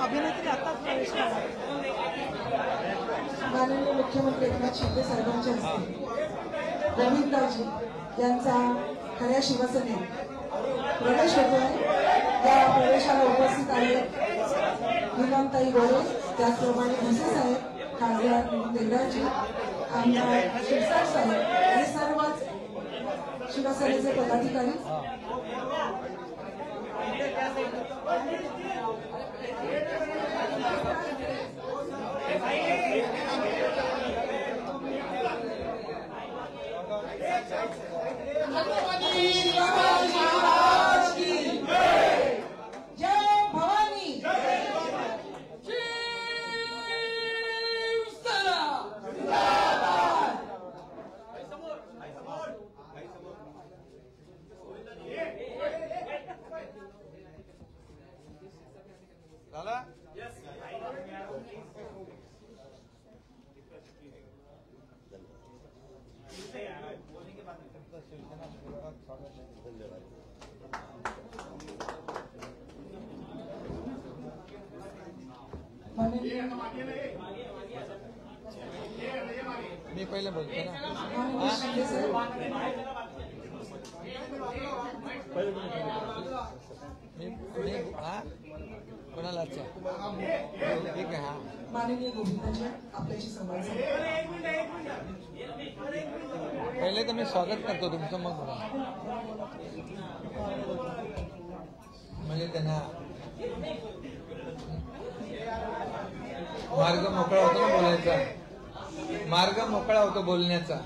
अभिनेत्री आताच प्रवेश केला। माननीय मुख्यमंत्री एकनाथ शिंदे साहेबांच्या हस्ते गोविंदाजी यांचा खऱ्या शिवसेनेत प्रवेश होतोय। या प्रवेशाला उपस्थित आहेत नीलमताई गोरे, त्याचप्रमाणे भुसे साहेब, खासदार देवराजी, आमदार शिरसाट साहेब आणि सर्वच शिवसेनेचे पदाधिकारी। मी पहिले बोलतो ना। कोणाला ठीक आहे। हा माननीय गोविंदाजी आपल्याशी संवाद पहिले तर मी स्वागत करतो तुमचं, मग म्हणजे त्यांना मार्ग मोकळा होतो ना बोलायचा, मार्ग मोकळा होतो बोलण्याचा।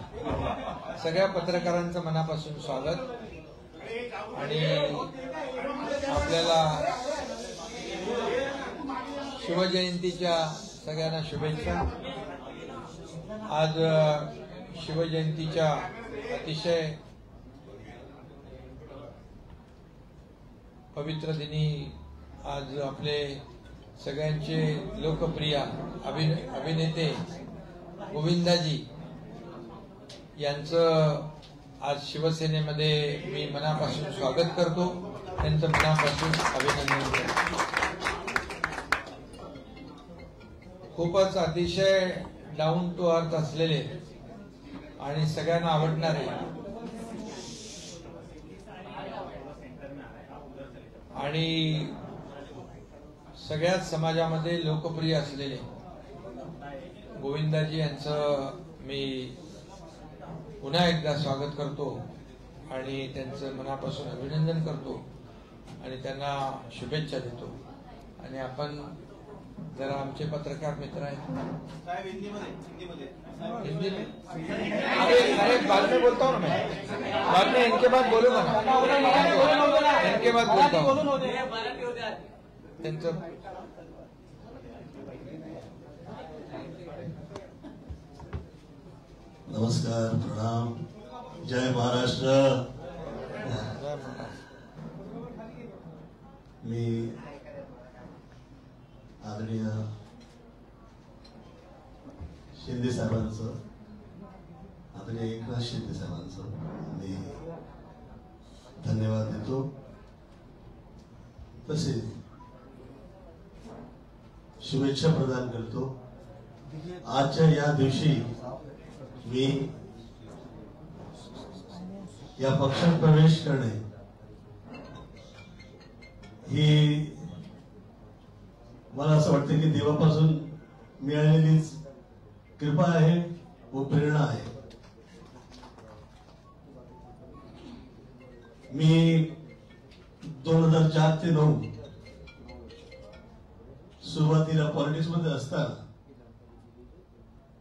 सगळ्या पत्रकारांचं मनापासून स्वागत आणि आपल्याला शिवजयंतीच्या सगळ्यांना शुभेच्छा। आज शिवजयंतीच्या अतिशय पवित्र दिनी आज आपले सगळ्यांचे लोकप्रिय अभिनेते गोविंदाजी यांचं आज शिवसेनेमध्ये मी मनापासून स्वागत करतो, त्यांचं मनापासून अभिनंदन करतो। खूपच अतिशय डाऊन टू अर्थ असलेले आणि सगळ्यांना आवडणारे आणि सगळ्याच समाजामध्ये लोकप्रिय असलेले गोविंदाजी यांचं मी पुन्हा एकदा स्वागत करतो आणि त्यांचं मनापासून अभिनंदन करतो आणि त्यांना शुभेच्छा देतो। आणि आपण जरा आमचे पत्रकार मित्र आहेत, हिंदी में अरे बाद में बोलता हूँ मैं, बाद में इनके बाद बोलूंगा ना, इनके बाद बोलता हूँ। नमस्कार, प्रणाम, जय महाराष्ट्र। मी आदरणीय शिंदे साहेबांचं, आदरणीय एकनाथ शिंदे साहेबांचं मी धन्यवाद देतो। तसेच शुभेच्छा प्रदान करतो। आजच्या या दिवशी मी या पक्षात प्रवेश करणे ही मला असं वाटतं की देवापासून मिळालेलीच कृपा आहे व प्रेरणा आहे। मी 2004 ते 2009 सुरुवातीला पॉलिटिक्स मध्ये असताना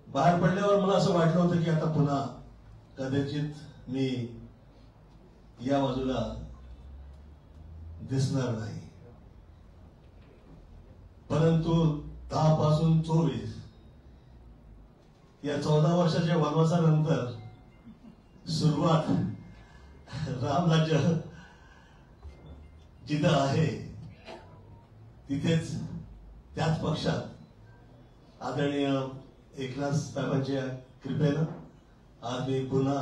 बाहेर पडल्यावर मला असं वाटलं होतं की आता पुन्हा कदाचित मी या बाजूला दिसणार नाही, परंतु 10 पासून 24 या 14 वर्षाच्या वनवासानंतर सुरुवात रामराज्य जिथं आहे तिथेच त्याच पक्षात आदरणीय एकनाथ साहेबांच्या कृपेनं आज मी पुन्हा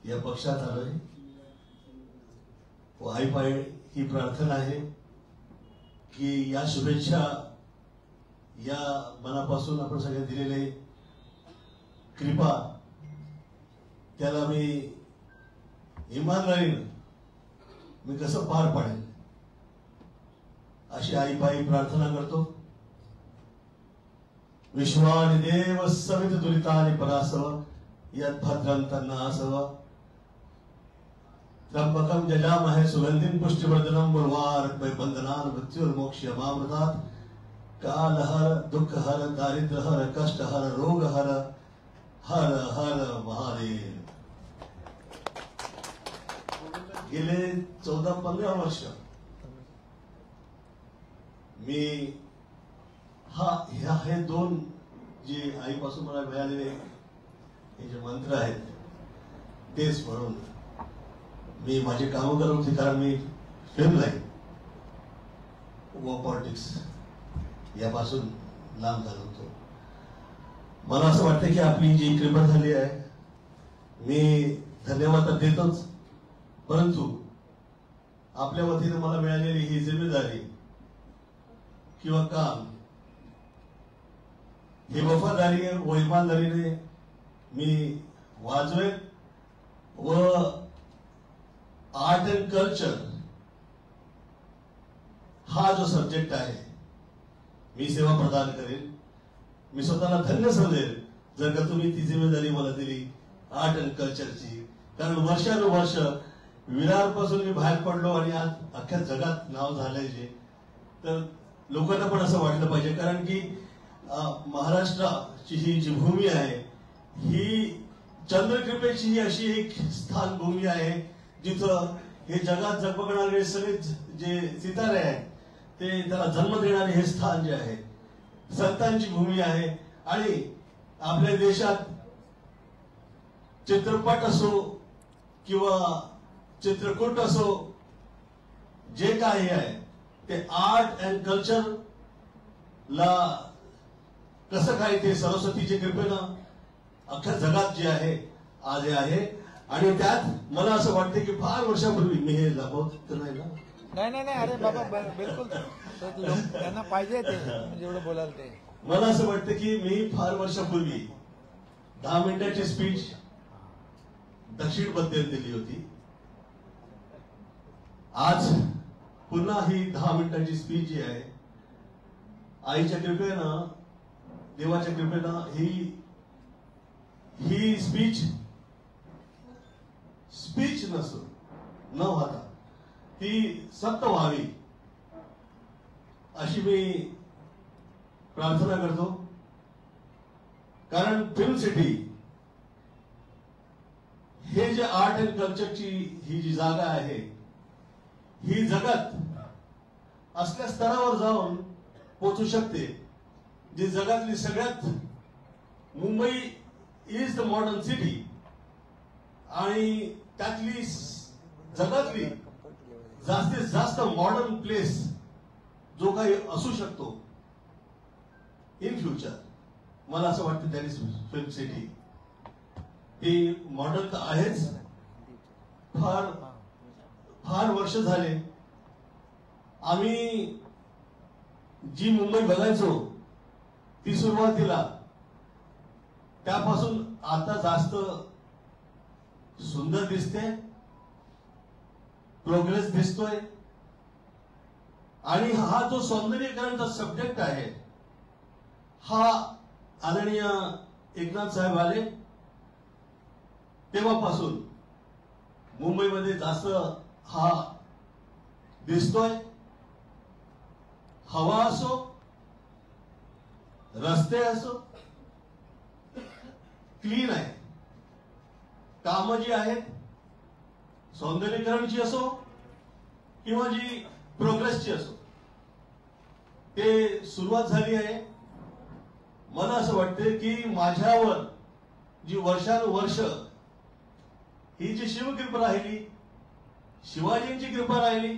या पक्षात आलोय व आईपाय ही प्रार्थना आहे की या शुभेच्छा या मनापासून आपण सगळे दिलेले कृपा त्याला मी इमानदारीनं मी कसं पार पाडेल अशी आईपाई प्रार्थना करतो. विश्वानि देव सवित दुरितानि परासव यत् भद्रं तन्नासव त्र्यंबकं यजामहे सुगंधिं पुष्टिवर्धनं उर्वारुकमिव बन्धनान् मृत्युर्मोक्षयमामृतात्. कालहर दुःखहर दारिद्र्यहर कष्टहर रोगहर हर हर महादेव. गेले 14-15 वर्ष मी हे दोन जे आईपासून मला मिळालेले हे जे मंत्र आहेत तेच म्हणून मी माझी कामं करत होती. कारण मी फिल्म लाईन व पॉलिटिक्स यापासून लांब झालो होतो. मला असं वाटतं की आपली जी कृपा झाली आहे मी धन्यवाद तर देतोच, परंतु आपल्या वतीने मला मिळालेली ही जिम्मेदारी किंवा काम ही वफादारी व इमानदारीने मी वाजवेन व आर्ट अँड कल्चर हा जो सब्जेक्ट आहे मी सेवा प्रदान करेन. मी स्वतःला धन्य समजेल जर का तुम्ही ती जिम्मेदारी मला दिली आर्ट अँड कल्चरची. कारण वर्षानुवर्ष विरारपासून मी बाहेर पडलो आणि आज अख्ख्या जगात नाव झालंय जे, तर लोकांना पण असं वाटलं पाहिजे. कारण की महाराष्ट्राची ही जी भूमी आहे ही चंद्रकृपेची ही अशी एक स्थान भूमी आहे जिथं हे जगात जगबगणारे सगळे जे सितारे आहेत ते त्याला जन्म देणारे हे स्थान जे आहे संतांची भूमी आहे. आणि आपल्या देशात चित्रपट असो किंवा चित्रकूट असो जे काही आहे ते आर्ट अँड कल्चर ला कसं काय ते सरस्वतीच्या कृपेनं अख्ख्या जगात जे आहे आज हे आहे. आणि त्यात मला असं वाटतं की फार वर्षापूर्वी मी हे लपवत तर नाही ना. नाही अरे बाबा बिलकुल त्यांना पाहिजे ते जेवढं बोलाल ते. मला असं वाटतं की मी फार वर्षापूर्वी 10 मिनिटाची स्पीच दक्षिण बद्दल दिली होती. आज पुन्हा ही 10 मिनिटाची स्पीच जी आहे आईच्या कृपेनं देवाच्या कृपेनं ही स्पीच नसून न होता ती सत्य व्हावी अशी मी प्रार्थना करतो. कारण फिल्म सिटी हे जे आर्ट अँड कल्चरची ही जी जागा आहे ही जगात असल्या स्तरावर जाऊन पोहोचू शकते जी जगातली सगळ्यात Mumbai is the modern city आणि त्यातली जगातली जास्तीत जास्त मॉडर्न प्लेस जो काही असू शकतो इन फ्युचर. मला असं वाटतं दॅट इज फिल्म सिटी. ती मॉडर्न तर आहेच. फार फार वर्ष झाले आम्ही जी मुंबई बघायचो ती सुरुवातीला त्यापासून आता जास्त सुंदर दिसते, प्रोग्रेस दिसतोय. आणि हा जो सौंदर्यीकरणचा सब्जेक्ट आहे हा आदरणीय एकनाथ साहेब आले तेव्हापासून मुंबईमध्ये जास्त हा दिसतोय. हवा असो, रस्ते असो क्लीन आहे. कामं जी आहेत सौंदर्यीकरणची असो किंवा जी प्रोग्रेसची असो ते सुरुवात झाली आहे. मला असं वाटतं की माझ्यावर जी वर्षानुवर्ष ही जी शिवकृपा राहिली, शिवाजींची कृपा राहिली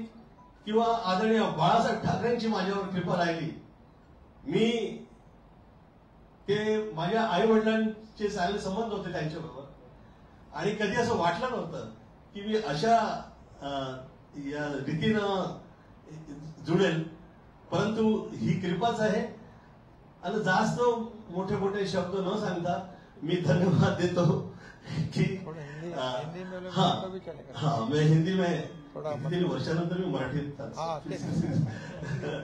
किंवा आदरणीय बाळासाहेब ठाकरेंची माझ्यावर कृपा राहिली, मी ते माझ्या आई वडिलांचे चांगले संबंध होते त्यांच्याबरोबर आणि कधी असं वाटलं नव्हतं की मी अशा या रीतीनं जुळेल, परंतु ही कृपाच आहे. आणि जास्त मोठे मोठे शब्द न सांगता मी धन्यवाद देतो कि हाँ मैं हिंदी में इतने वर्षानंतर मी मराठीत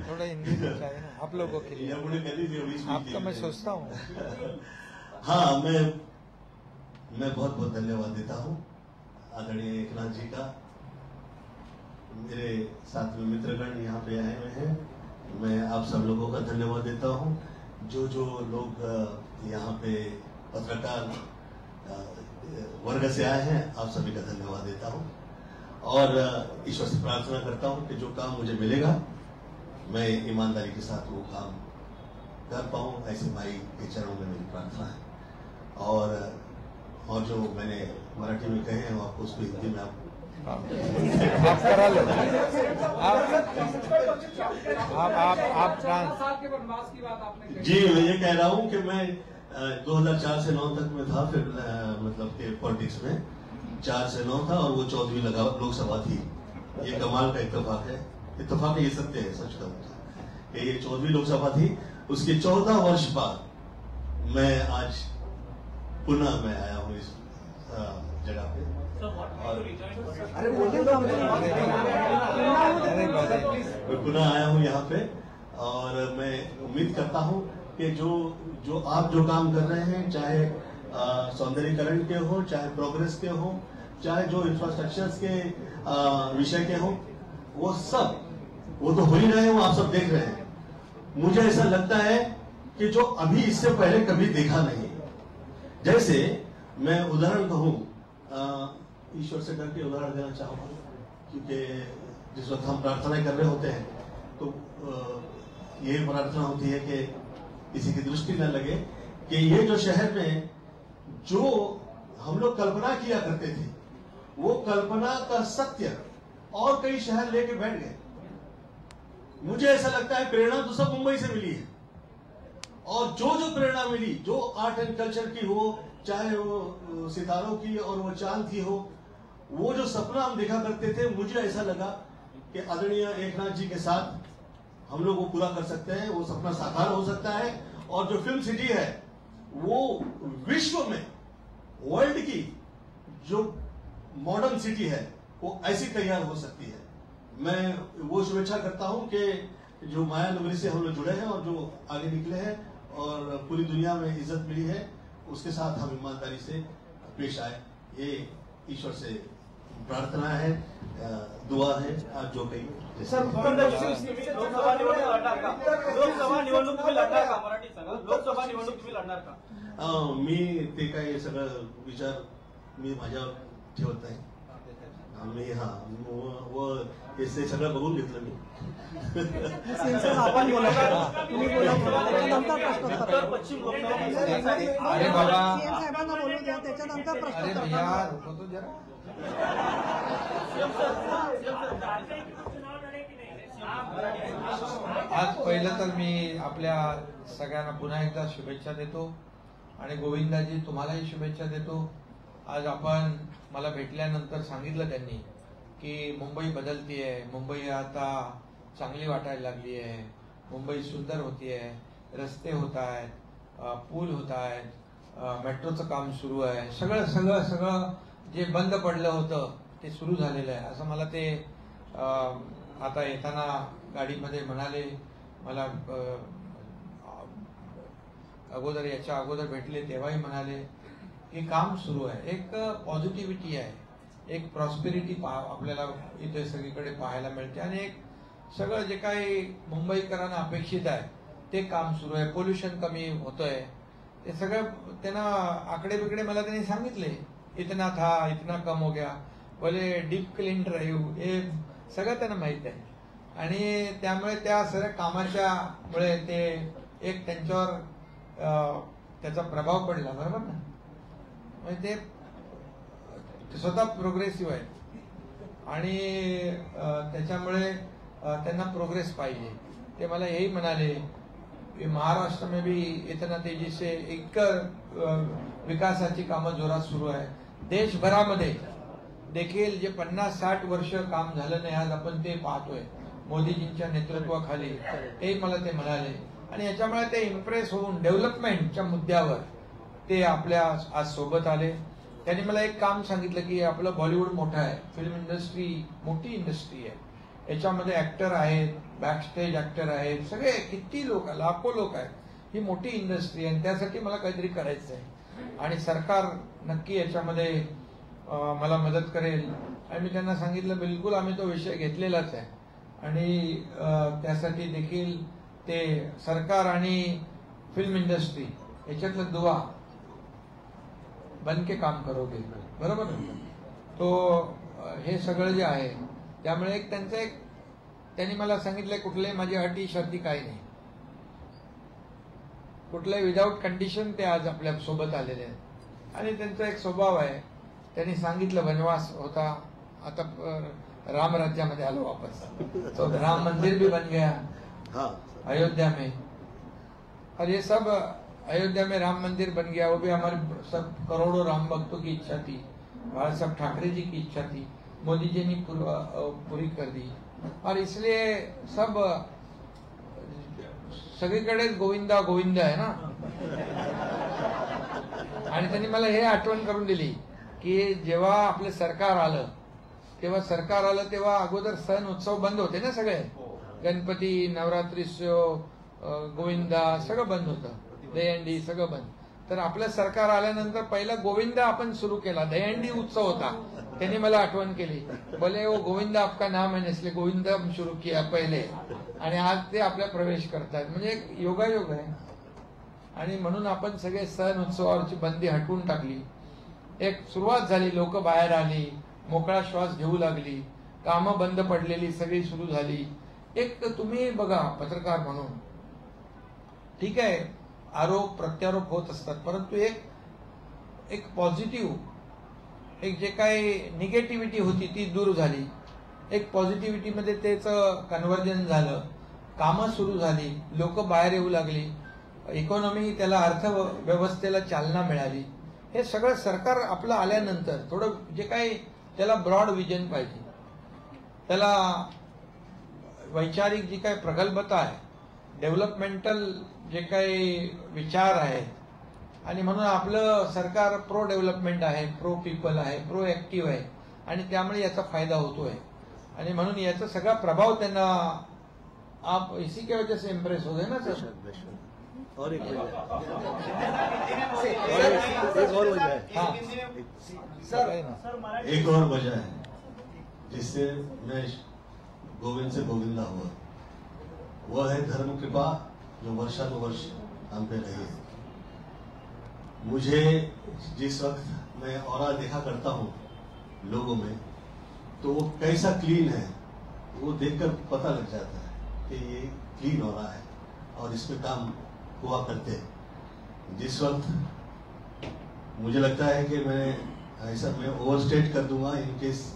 थोड़ा हिंदी में चाहिए ना आप लोगों के लिए, आपका मैं सोचता हूँ. हाँ, मैं बहुत बहुत धन्यवाद देता हूँ आदरणीय एकनाथ जी का. मेरे साथ में मित्रगण यहाँ पे आए हुए हैं, मैं आप सब लोगों का धन्यवाद देता हूँ. जो लोग यहाँ पे पत्रकार वर्ग से आए हैं, आप सभी का धन्यवाद देता हूँ. और ईश्वर से प्रार्थना करता हूँ कि जो काम मुझे मिलेगा मैं ईमानदारी के साथ वो काम कर पाऊँ, ऐसे माई के चरणों में मेरी प्रार्थना है. और जो मैंने मराठी में कहे हैं आपको उसको हिंदी में आप करा लो. आप जी, मैं ये कह रहा हूँ कि मैं 2004 से 9 तक में था, फिर मतलब के पॉलिटिक्स में 4 से 9 था, और वो 14वीं लोकसभा थी. ये कमाल का इत्तेफाक है, ये सत्य है, सच कहूँगा कि ये 14वीं लोकसभा थी. उसके 14 वर्ष बाद मैं आज पुनः मैं आया हूँ इस जगह पे. अरे बोलिए तो मैं पुनः आया हूँ यहाँ पे, और मैं उम्मीद करता हूँ कि जो आप जो काम कर रहे हैं, चाहे सौंदर्यीकरण के हो, चाहे प्रोग्रेस के हो, चाहे जो इंफ्रास्ट्रक्चर्स के विषय के हो, वो तो हो ही रहे हैं, वो आप सब देख रहे हैं. मुझे ऐसा लगता है कि जो अभी इससे पहले कभी देखा नहीं. जैसे मैं उदाहरण कहूँ, ईश्वर से करके उदाहरण देना चाहूंगा, क्योंकि जिस वक्त हम प्रार्थना कर रहे होते हैं तो ये प्रार्थना होती है कि किसी की दृष्टि न लगे कि ये जो शहर में जो हम लोग कल्पना किया करते थे, वो कल्पना का सत्य और कई शहर लेके बैठ गए. मुझे ऐसा लगता है प्रेरणा तो सब मुंबई से मिली है, और जो प्रेरणा मिली, जो आर्ट एंड कल्चर की हो, चाहे वो सितारों की और वो चांद की हो, वो जो सपना हम देखा करते थे, मुझे ऐसा लगा कि आदरणीय एकनाथ जी के साथ हम लोग वो पूरा कर सकते हैं, वो सपना साकार हो सकता है. और जो फिल्म सिटी है वो विश्व में, वर्ल्ड की जो मॉडर्न सिटी है वो ऐसी तैयार हो सकती है. मैं वो शुभेच्छा करता हूं कि जो माया नगरी से हम लोग जुड़े हैं और जो आगे निकले हैं और पूरी दुनिया में इज्जत मिली है, उसके साथ हम ईमानदारी से पेश आए. ये ईश्वर से प्रार्थना है, दुआ है. आज जो कही लोकसभा निवडणूक तुम्ही लढणार का? मराठी सांगा, लोकसभा निवडणूक तुम्ही लढणार का? मी ते काय सगळं विचार मी माझ्यावर ठेवत नाही. मी ते सगळं बघून घेतलं मी. आपण बोला, तुम्ही बोला, त्याच्यानंतर प्रश्नोत्तर. पश्चिम अरे बाबा, सीएम साहेबांना बोलू द्या, त्याच्यानंतर प्रश्नोत्तर. यार होतो जरा. आज पहिलं तर मी आपल्या सगळ्यांना पुन्हा एकदा शुभेच्छा देतो, आणि गोविंदाजी तुम्हालाही शुभेच्छा देतो. आज आपण मला भेटल्यानंतर सांगितलं त्यांनी की मुंबई बदलतीये, मुंबई आता चांगली वाटायला लागली आहे, मुंबई सुंदर होतीये, रस्ते होत आहेत, पूल होत आहेत, मेट्रोचं काम सुरू आहे, सगळं सगळं सगळं जे बंद पडलं होतं ते सुरू झालेलं आहे असं मला ते आता येताना गाडीमध्ये म्हणाले. मला याच्या अगोदर भेटले तेव्हाही म्हणाले की काम सुरू आहे, एक पॉझिटिव्हिटी आहे, एक प्रॉस्पेरिटी आपल्याला इथे सगळीकडे पाहायला मिळते, आणि एक सगळं जे काही मुंबईकरांना अपेक्षित आहे ते काम सुरू आहे. पोल्युशन कमी होतंय, ते सगळं त्यांना आकडे बिकडे मला त्यांनी सांगितले. इतना था, इतना कम हो गया, बोले डीप क्लीन ड्राईव्ह, हे सगळं त्यांना माहित आहे. आणि त्यामुळे त्या सगळ्या कामाच्या मुळे ते एक त्यांच्यावर त्याचा प्रभाव पडला, बरोबर ना. म्हणजे ते स्वतः प्रोग्रेसिव्ह आहेत आणि त्याच्यामुळे त्यांना प्रोग्रेस पाहिजे. ते मला यही म्हणाले की महाराष्ट्र में भी इतना तेजी से एक विकासाची कामं जोरात सुरू आहे. देशभरामध्ये देखील जे 50-60 वर्ष काम झालं नाही, आज आपण ते पाहतोय मोदीजींच्या नेतृत्वाखाली, ते मला ते म्हणाले. आणि याच्यामुळे ते इम्प्रेस होऊन डेव्हलपमेंटच्या मुद्द्यावर ते आपल्या आज सोबत आले. त्यांनी मला एक काम सांगितलं की आपलं बॉलिवूड मोठं आहे, फिल्म इंडस्ट्री मोठी इंडस्ट्री आहे, याच्यामध्ये ऍक्टर आहेत, बॅकस्टेज ऍक्टर आहेत, सगळे किती लोक, लाखो लोक आहेत, ही मोठी इंडस्ट्री आहे आणि त्यासाठी मला काहीतरी करायचं आहे आणि सरकार नक्की याच्यामध्ये मला मदत करेल. आणि मी त्यांना सांगितलं बिलकुल आम्ही तो विषय घेतलेलाच आहे आणि त्यासाठी देखील ते सरकार आणि फिल्म इंडस्ट्री याच्यातलं दुवा बनके काम करोगे, बरोबर. तो हे सगळं जे आहे त्यामुळे एक त्यांनी मला सांगितलंय कुठल्याही माझी अटी शर्ती काही नाही, कुठल्याही विदाऊट कंडिशन ते आज आपल्या सोबत आलेले आहेत. आणि त्यांचा एक स्वभाव आहे, त्यांनी सांगितलं वनवास होता, आता राम राज्यामध्ये आलो वापस, तो राम मंदिर भी बन गया अयोध्या में, और ये सब अयोध्या में राम मंदिर बन गया, वो भी हमारे सब करोड़ों राम भक्तों की इच्छा थी, बाला साहब ठाकरे जी की इच्छा थी, मोदी जी ने पूरी कर दी. और इसलिए सब सगळीकडेच गोविंदा गोविंदा आहे ना. आणि त्यांनी मला हे आठवण करून दिली की जेव्हा आपलं सरकार आलं तेव्हा अगोदर सण उत्सव बंद होते ना, सगळे गणपती, नवरात्रीत्सव, गोविंदा सगळं बंद होतं, दहीहंडी सगळं बंद. तर आपलं सरकार आल्यानंतर पहिला गोविंदा आपण सुरू केला, दहीहंडी उत्सव होता. त्यांनी मला आठवण केली, बोले वो गोविंदा आपका नाम है इसलिए गोविंदा सुरू किया पहिले, आणि आज ते आपल्या प्रवेश करतात. म्हणजे एक योगायोग आहे. आणि म्हणून आपण सगळे सण उत्सवावरची बंदी हटवून टाकली, एक सुरुवात झाली, लोक बाहेर आली, मोकळा श्वास घेऊ लागली, कामं बंद पडलेली सगळी सुरू झाली. एक तुम्ही बघा पत्रकार म्हणून, ठीक आहे आरोप प्रत्यारोप होत असतात, परंतु एक पॉझिटिव्ह, एक जे काही निगेटिव्हिटी होती ती दूर झाली, एक पॉझिटिव्हिटी मध्ये त्याचं कन्व्हर्जन झालं, कामं सुरू झाली, लोक बाहेर येऊ लागली, इकॉनॉमी त्याला अर्थव्यवस्थेला चालना मिळाली. हे सगळं सरकार आपलं आल्यानंतर थोडं जे काही त्याला ब्रॉड विजन पाहिजे, त्याला वैचारिक जी काही प्रगल्भता आहे, डेव्हलपमेंटल जे काही विचार आहेत, आणि म्हणून आपलं सरकार प्रो डेव्हलपमेंट आहे, प्रो पीपल आहे, प्रो ऍक्टिव्ह आहे आणि त्यामुळे याचा फायदा होतोय. आणि म्हणून याचा सगळा प्रभाव त्यांना आप इसी के वजह से इम्प्रेस हो गए ना सर. और एक वजह हाँ सर, एक और वजह है जिससे मैं गोविंद से गोविंदा हुआ, वह है धर्म कृपा जो वर्षानुवर्ष हम पे रही है. मुझे जिस वक्त मैं औरा देखा करता हूँ लोगों में, तो वो कैसा क्लीन है वो देखकर पता लग जाता है कि ये क्लीन हो रहा है और इसमें काम हुआ करते हैं. जिस वक्त मुझे लगता है कि मैं ओवरस्टेट कर दूंगा, इन केस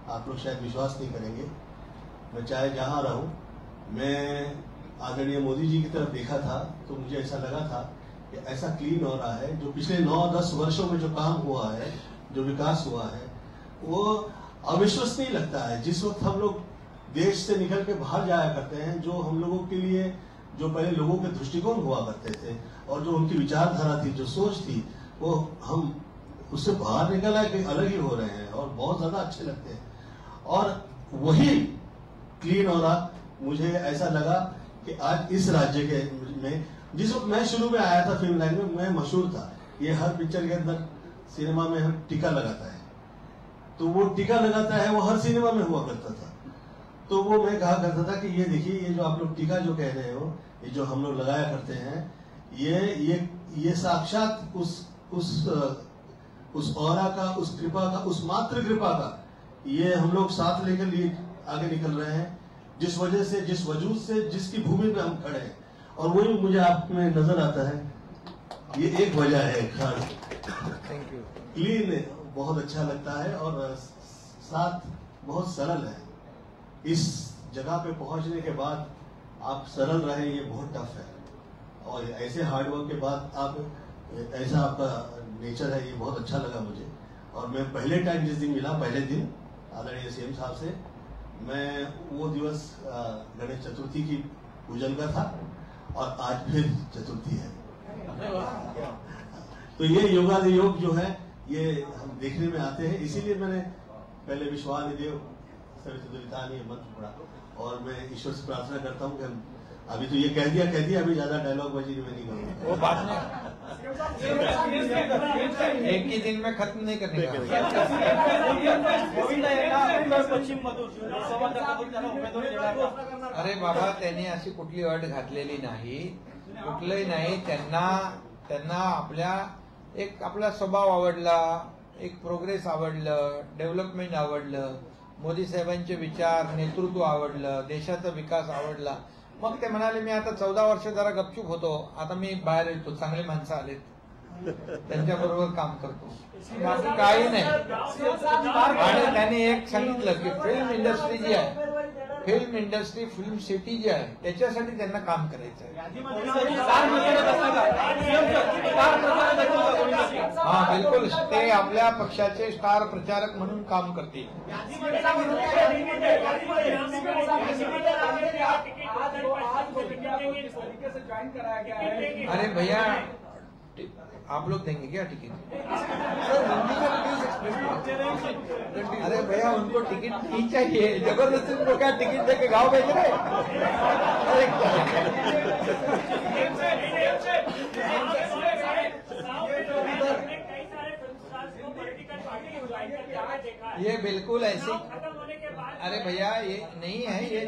आप लोग शायद विश्वास नहीं करेंगे, मैं चाहे जहां रहूं, मैं आदरणीय मोदी जी की तरफ देखा था तो मुझे ऐसा लगा था कि ऐसा क्लीन हो रहा है. जो पिछले 9-10 वर्षों में जो काम हुआ है, जो विकास हुआ है, वो अविश्वसनीय लगता है. जिस वक्त हम लोग देश से निकल के बाहर जाया करते हैं, जो हम लोगों के लिए जो पहले लोगों के दृष्टिकोण हुआ करते थे और जो उनकी विचारधारा थी, जो सोच थी, वो हम उससे बाहर निकल आए कहीं अलग ही हो रहे हैं और बहुत ज्यादा अच्छे लगते हैं. और वही क्लीन हो रहा मुझे ऐसा लगा कि आज इस राज्य के में, जिस वक्त मैं शुरू में आया था फिल्म लाइन में, मैं मशहूर था, ये हर पिक्चर के अंदर सिनेमा में हम टीका लगाता है, तो वो टीका लगाता है वो हर सिनेमा में हुआ करता था. तो वो मैं कहा करता था कि ये देखिए, ये जो आप लोग टीका जो कह रहे हो, ये जो हम लोग लगाया करते हैं, ये साक्षात उस औरा का, उस कृपा का, उस मात्र कृपा का ये हम लोग साथ लेकर लिए आगे निकल रहे हैं, जिस वजह से, जिस वजूद से, जिसकी भूमि पे हम खड़े हैं. और वही मुझे आप में नजर आता है, ये एक वजह है. Thank you. क्लीन बहुत अच्छा लगता है और साथ बहुत सरल है. इस जगह पे पहुंचने के बाद आप सरल रहे, ये बहुत टफ है. और ऐसे हार्डवर्क के बाद आप, ऐसा आपका नेचर है, ये बहुत अच्छा लगा मुझे. और मैं पहले टाइम जिस दिन मिला, पहले दिन आदरणीय सीएम साहब से, मैं वो दिवस गणेश चतुर्थी की पूजन का था और आज फिर चतुर्थी है। तो ये योगाधियोग जो है ये हम देखने में आते हैं, इसीलिए मैंने पहले विश्वानिदेव सवितुर्वरेण्यम मंत्र पढ़ा और मैं ईश्वर से प्रार्थना करता हूँ कि हम अभी तो ये कह दिया, अभी ज्यादा डायलॉग बाजी में नहीं करूँगा। वो बात में एक ही दिन में खत्म नहीं करने का। गोविंद यांना पश्चिम मधून लोकसभा मतदारसंघातून त्यांना उमेदवारी देणार का? अरे बाबा, त्यांनी अशी कुठली अट घातलेली नाही, कुठलंही नाही. त्यांना आपला स्वभाव आवडला, एक प्रोग्रेस आवडलं, डेव्हलपमेंट आवडलं, मोदी साहेबांचे विचार, नेतृत्व आवडलं, देशाचा विकास आवडला. मग ते म्हणाले मी आता 14 वर्ष जरा गपचूप होतो, आता मी बाहेर येतो, चांगले माणसं आलेत, त्यांच्याबरोबर काम करतो, बाकी काही नाही. आणि त्यांनी एक सांगितलं की फिल्म इंडस्ट्री जी आहे, फिल्म इंडस्ट्री, फिल्म सिटी जी आहे, त्याच्यासाठी त्यांना काम करायचं आहे. हा बिलकुल, ते आपल्या पक्षाचे स्टार प्रचारक म्हणून काम करतील. अरे भैया, आप लोग देंगे क्या टिकट? अरे भैया, उनको टिकट नहीं चाहिए, जबरदस्ती उनको क्या टिकट देके गाँव भेज रहे? ये बिल्कुल ऐसी, अरे भैया ये नहीं है, ये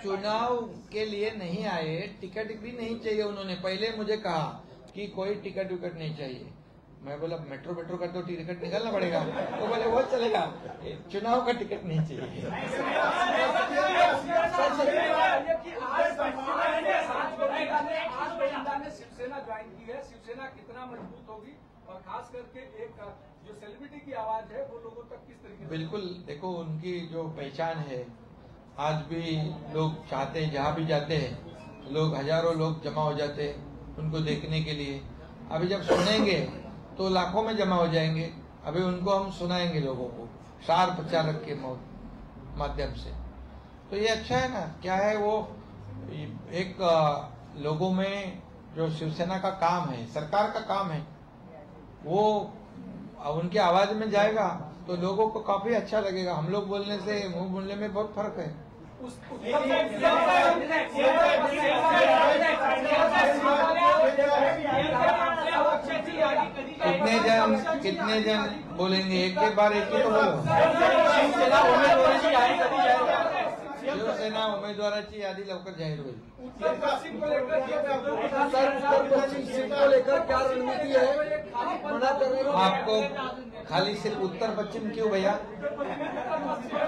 चुनाव के लिए नहीं आए, टिकट भी नहीं चाहिए. उन्होंने पहले मुझे कहा कि कोई टिकट विकट नहीं चाहिए. मैं बोला मेट्रो का तो टिकट निकालना पड़ेगा, तो बोले वो चलेगा, चुनाव का टिकट नहीं चाहिए. शिवसेना ज्वाइन की है, शिवसेना कितना मजबूत होगी और खास करके एक जो सेलिब्रिटी की आवाज है वो लोगों तक किस तरीके से? बिल्कुल, देखो उनकी जो पहचान है, आज भी लोग चाहते हैं, जहाँ भी जाते हैं लोग, हजारों लोग जमा हो जाते हैं उनको देखने के लिए. अभी जब सुनेंगे तो लाखों में जमा हो जाएंगे. अभी उनको हम सुनाएंगे लोगों को स्टार प्रचारक के माध्यम से. तो ये अच्छा है ना. क्या है वो, एक लोगों में जो शिवसेना का काम है, सरकार का काम है, वो उनकी आवाज में जाएगा तो लोगों को काफी अच्छा लगेगा. हम लोग बोलने से, मुंह बोलने में बहुत फर्क है. कितने जन बोलेंगे? एक बार एक ही तो बोलो. शिवसेना उमेदवाराची यादी लवकर जाहीर होईल. उत्तर पश्चिम को लेकर क्या रणनीति है? आपको खाली सिर्फ उत्तर पश्चिम क्यों भैया?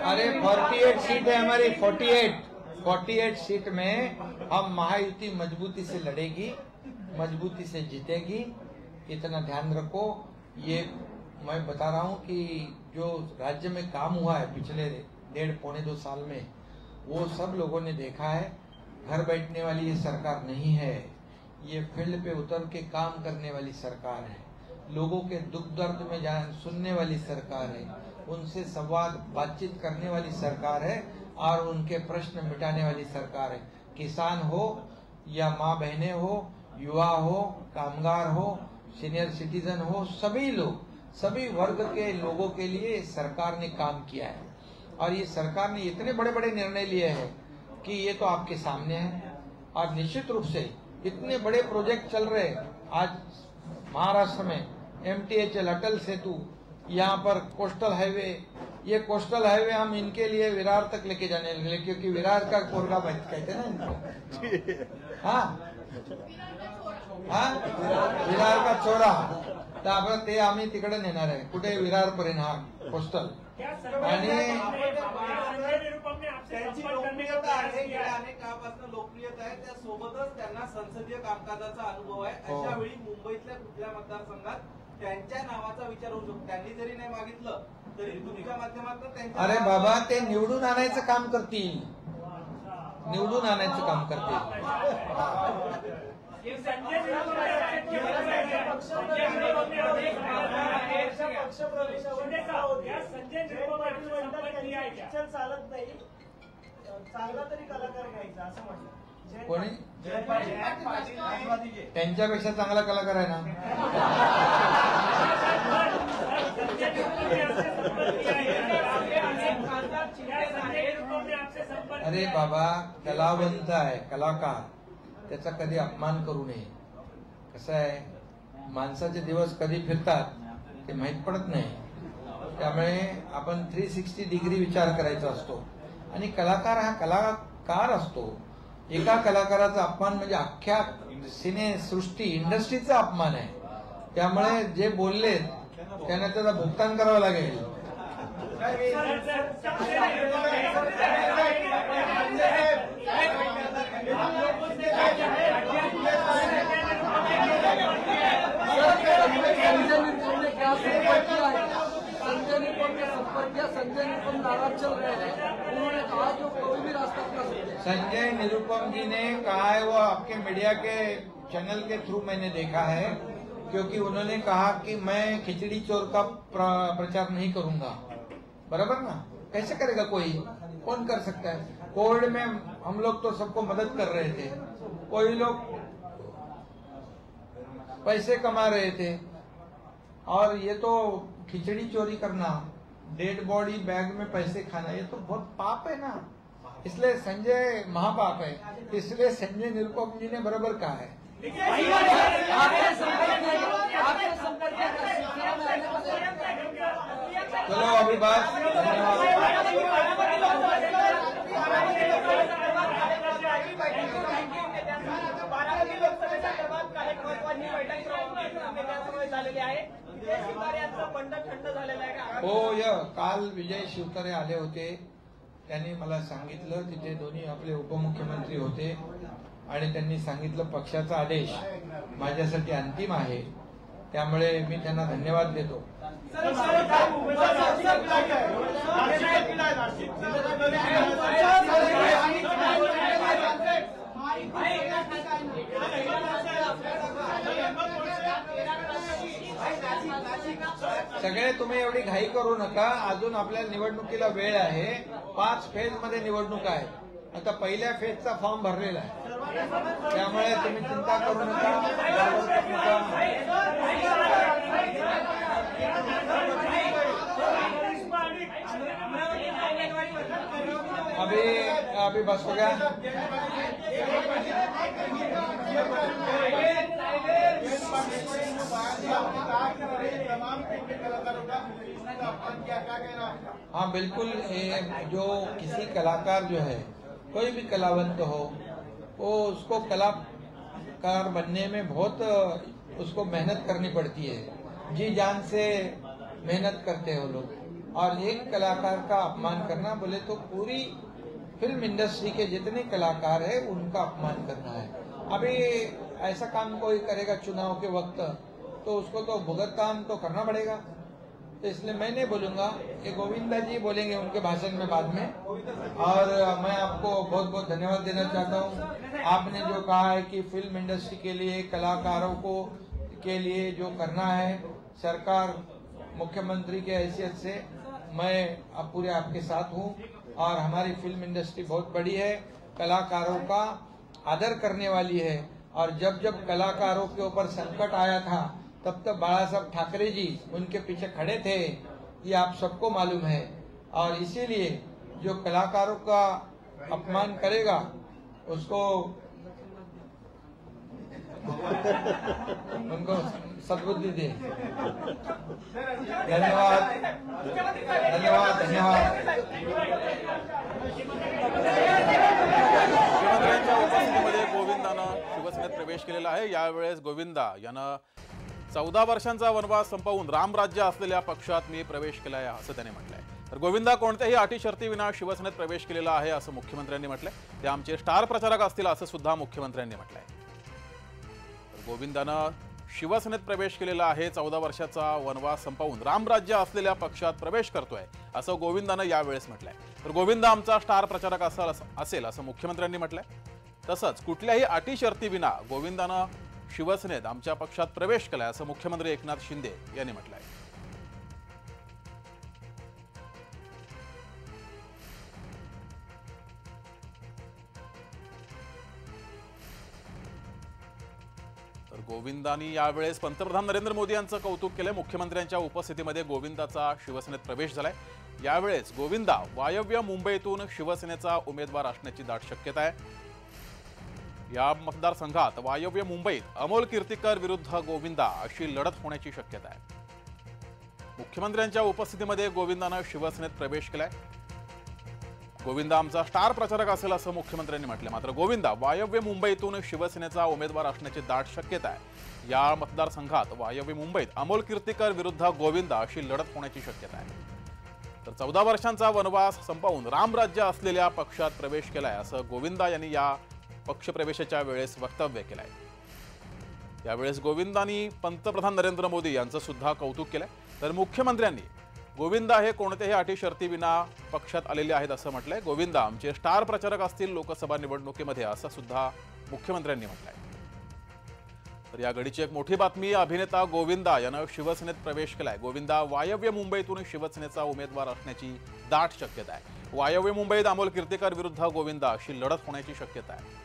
अरे 48 सीट है हमारी, 48 सीट में हम महायुति मजबूती से लड़ेगी, मजबूती से जीतेगी. इतना ध्यान रखो. ये मैं बता रहा हूँ कि जो राज्य में काम हुआ है पिछले 1.5-2 साल में, वो सब लोगों ने देखा है. घर बैठने वाली ये सरकार नहीं है, ये फील्ड पे उतर के काम करने वाली सरकार है. लोगों के दुख दर्द में सुनने वाली सरकार है, उनसे संवाद बातचीत करने वाली सरकार है और उनके प्रश्न मिटाने वाली सरकार है. किसान हो या माँ बहनें हो, युवा हो, कामगार हो, सीनियर सिटीजन हो, सभी लोग, सभी वर्ग के लोगों के लिए सरकार ने काम किया है. और ये सरकार ने इतने बड़े बड़े निर्णय लिए हैं कि ये तो आपके सामने है. और निश्चित रूप से इतने बड़े प्रोजेक्ट चल रहे हैं. आज महाराष्ट्र में MTHL, अटल सेतु, यहाँ पर कोस्टल हाईवे, ये कोस्टल हाईवे हम इनके लिए विरार तक लेके जाने लगे, क्योंकि विरार का कोरगा कहते हैं ना इनको. हाँ हाँ, विरार का चोरा, तर ते आम्ही तिकडे नेणार आहे. कुठे? विरार पर्यंत. हा कोस्टल. आणि त्यांची लोकप्रियता आहे, गेल्या अनेक काळापासून लोकप्रियता आहे, त्यासोबतच त्यांना संसदीय कामकाजाचा अनुभव आहे. अशा वेळी मुंबईतल्या कुठल्या मतदारसंघात त्यांच्या नावाचा विचार होऊ शकतो. त्यांनी जरी नाही मागितलं तरी तुमच्या माध्यमातून त्यांच्या. अरे बाबा, ते निवडून आणायचं काम करतील, निवडून आणायचं काम करतील. चालत नाही, चांगला तरी कलाकार घ्यायचा असं म्हटलं. कोणी त्यांच्यापेक्षा चांगला कलाकार आहे ना. अरे बाबा, कलावंत आहे, कलाकार, त्याचा कधी अपमान करू नये. कसं आहे, माणसाचे दिवस कधी फिरतात ते माहीत पडत नाही. त्यामुळे आपण 360 डिग्री विचार करायचा असतो. आणि कलाकार हा कलाकार असतो. एका कलाकाराचा अपमान म्हणजे अख्ख्या सिनेसृष्टी इंडस्ट्रीचा अपमान आहे. त्यामुळे जे बोलले त्यांना त्याचा भुगतान करावं लागेल. संजय निरुपम जी ने कहा है, वो आपके मीडिया के चैनल के थ्रू मैंने देखा है, क्योंकि उन्होंने कहा कि मैं खिचड़ी चोर का प्रचार नहीं करूंगा. बराबर ना, कैसे करेगा कोई, कौन कर सकता है. कोविड में हम लोग तो सबको मदद कर रहे थे, कोई लोग पैसे कमा रहे थे, और ये तो खिचड़ी चोरी करना, डेड बॉडी बैग में पैसे खाना, ये तो बहुत पाप है ना. इसलिए संजय महापाप है. इसलिए संजय निरुपम जी ने बराबर कहा है. चलो अभी बात, बारामती लोकसभेच्या सर्वात काही महत्वाची बैठक झालेली आहे. विजय शिवतारे यांचा बंड थंड झालेला आहे. हो, काल विजय शिवतारे आले होते. त्यांनी मला सांगितलं, तिथे दोन्ही आपले उपमुख्यमंत्री होते, आणि त्यांनी सांगितलं पक्षाचा आदेश माझ्यासाठी अंतिम आहे, त्यामुळे मी त्यांना धन्यवाद देतो. सगळे तुम्ही एवढी घाई करू नका. अजून आपल्याला निवडणुकीला वेळ आहे. 5 फेज मध्ये निवडणूक आहे. आता पहिल्या फेजचा फॉर्म भरलेला आहे, त्यामुळे तुम्ही चिंता करू नका. अभी बस हो गया. हाँ बिल्कुल, जो किसी कलाकार जो है, कोई भी कलावंत हो, वो उसको कलाकार बनने में बहुत उसको मेहनत करनी पड़ती है. जी जान से मेहनत करते हैं वो लोग. और एक कलाकार का अपमान करना बोले तो पूरी फिल्म इंडस्ट्री के जितने कलाकार है उनका अपमान करना है. अभी ऐसा काम कोई करेगा चुनाव के वक्त, तो उसको तो भुगतान तो करना पड़ेगा. तो इसलिए मैं नहीं बोलूंगा, ये गोविंदा जी बोलेंगे उनके भाषण में बाद में. और मैं आपको बहुत बहुत धन्यवाद देना चाहता हूँ. आपने जो कहा है कि फिल्म इंडस्ट्री के लिए, कलाकारों को के लिए जो करना है, सरकार मुख्यमंत्री के हैसियत से मैं अब पूरे आपके साथ हूँ. और हमारी फिल्म इंडस्ट्री बहुत बड़ी है, कलाकारों का आदर करने वाली है. और जब जब कलाकारों के ऊपर संकट आया था, तब तक बाला साहब ठाकरे जी उनके पीछे खड़े थे, ये आप सबको मालूम है. और इसीलिए जो कलाकारों का अपमान करेगा उसको उनको सद्बुद्धि दे. धन्यवाद धन्यवाद धन्यवाद. मुख्यमंत्र्यांच्या उपस्थितीमध्ये गोविंदानं शिवसेनेत प्रवेश केलेला आहे. यावेळेस गोविंदा यानं 14 वर्षांचा वनवास संपवून रामराज्य असलेल्या पक्षात मी प्रवेश केला आहे असं त्याने म्हटलंय. तर गोविंदा कोणत्याही अटी शर्तीविना शिवसेनेत प्रवेश केलेला आहे असं मुख्यमंत्र्यांनी म्हटलंय. ते आमचे स्टार प्रचारक असतील असं सुद्धा मुख्यमंत्र्यांनी म्हटलंय. तर गोविंदानं शिवसेनेत प्रवेश केलेला आहे. 14 वर्षाचा वनवास संपवून रामराज्य असलेल्या पक्षात प्रवेश करतोय असं गोविंदानं यावेळेस म्हटलंय. तर गोविंदा आमचा स्टार प्रचारक असेल असं मुख्यमंत्र्यांनी म्हटलंय. तसंच कुठल्याही अटी शर्तीविना गोविंदानं शिवसेनेत आमच्या पक्षात प्रवेश केलाय असं मुख्यमंत्री एकनाथ शिंदे यांनी म्हटलंय. तर गोविंदांनी यावेळेस पंतप्रधान नरेंद्र मोदी यांचं कौतुक केलंय. मुख्यमंत्र्यांच्या उपस्थितीमध्ये गोविंदाचा शिवसेनेत प्रवेश झालाय. यावेळेस गोविंदा वायव्य मुंबईतून शिवसेनेचा उमेदवार असण्याची दाट शक्यता आहे. या मतदारसंघात वायव्य मुंबईत अमोल कीर्तीकर विरुद्ध गोविंदा अशी लढत होण्याची शक्यता आहे. मुख्यमंत्र्यांच्या उपस्थितीमध्ये गोविंदानं शिवसेनेत प्रवेश केलाय. गोविंदा आमचा स्टार प्रचारक असेल असं मुख्यमंत्र्यांनी म्हटलं. मात्र गोविंदा वायव्य मुंबईतून शिवसेनेचा उमेदवार असण्याची दाट शक्यता आहे. या मतदारसंघात वायव्य मुंबईत अमोल कीर्तीकर विरुद्ध गोविंदा अशी लढत होण्याची शक्यता आहे. तर 14 वर्षांचा वनवास संपवून रामराज्य असलेल्या पक्षात प्रवेश केलाय असं गोविंदा यांनी या पक्षप्रवेशाच्या वेळेस वक्तव्य केलंय. यावेळेस गोविंदांनी पंतप्रधान नरेंद्र मोदी यांचं सुद्धा कौतुक केलंय. तर मुख्यमंत्र्यांनी गोविंदा हे कोणत्याही अटी शर्तीविना पक्षात आलेले आहेत असं म्हटलंय. गोविंदा आमचे स्टार प्रचारक असतील लोकसभा निवडणुकीमध्ये असं सुद्धा मुख्यमंत्र्यांनी म्हटलंय. तर या घडीची एक मोठी बातमी, अभिनेता गोविंदा यानं शिवसेनेत प्रवेश केलाय. गोविंदा वायव्य मुंबईतून शिवसेनेचा उमेदवार असण्याची दाट शक्यता आहे. वायव्य मुंबईत अमोल कीर्तीकर विरुद्ध गोविंदा अशी लढत होण्याची शक्यता आहे.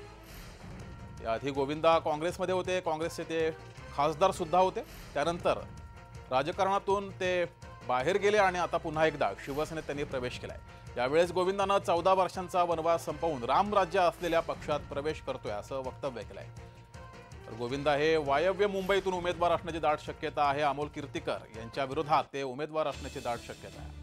याआधी गोविंदा काँग्रेसमध्ये होते, काँग्रेसचे ते खासदार सुद्धा होते. त्यानंतर राजकारणातून ते बाहेर गेले आणि आता पुन्हा एकदा शिवसेनेत त्यांनी प्रवेश केलाय. यावेळेस गोविंदानं 14 वर्षांचा वनवास संपवून रामराज्य असलेल्या पक्षात प्रवेश करतोय असं वक्तव्य केलंय. तर गोविंदा हे वायव्य मुंबईतून उमेदवार असण्याची दाट शक्यता आहे. अमोल कीर्तीकर यांच्या विरोधात ते उमेदवार असण्याची दाट शक्यता आहे.